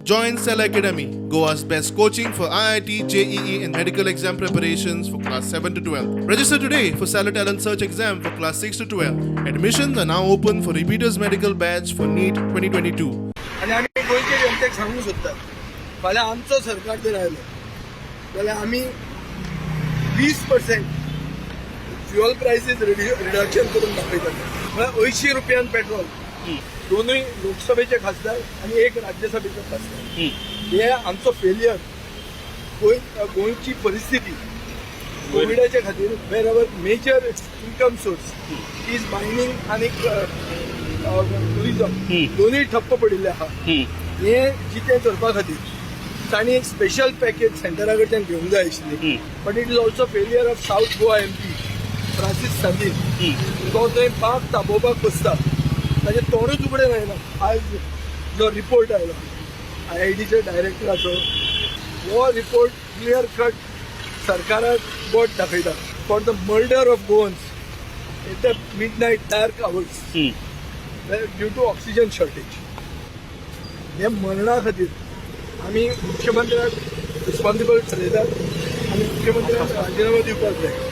Join Cell Academy, Goa's best coaching for IIT, JEE, and medical exam preparations for class 7 to 12. Register today for Cell Talent Search exam for class 6 to 12. Admissions are now open for repeaters medical batch for NEET 2022. आणि आम्ही गोंयचे जनतेक सांगू सोदतात फाल्यां आमचो सरकार जर आयलो जाल्यार आमी 20% फ्युअल प्रायसीस रिडक्शन करून दाखयतले. म्हळ्यार 80 रुपयान पेट्रोल, दोनूय लोकसभेचे खासदार आणि एक राज्यसभेचे खासदार. हे आमचो फेलियर. गोंयची परिस्थिती कोविडाच्या खातीर where our major income source is mining आणि टुरिझम दोनूय ठप्प पडिल्ले आहा. हे जितें करपा खातीर तांणी एक स्पेशल पॅकेज सेंटरा कडच्यान घेवंक जाय आशिल्ली. But it is also failure of south Goa MP Francis सांदील. तो थंय बाग तापोवपाक बसता, ताजे तोंडूच उगडें जायना. आज जो रिपोर्ट आयलो IITच्या डायरेक्टराचो, हो रिपोर्ट क्लियर कट सरकाराक बोट दाखयता for the murder of Goans in the midnight dark hours due to oxygen shortage. हे मरणा खातीर आमी मुख्यमंत्र्याक रिस्पॉन्सिबल ठरयतात आणि मुख्यमंत्र्याक राजिनामा दिवपाक जाय.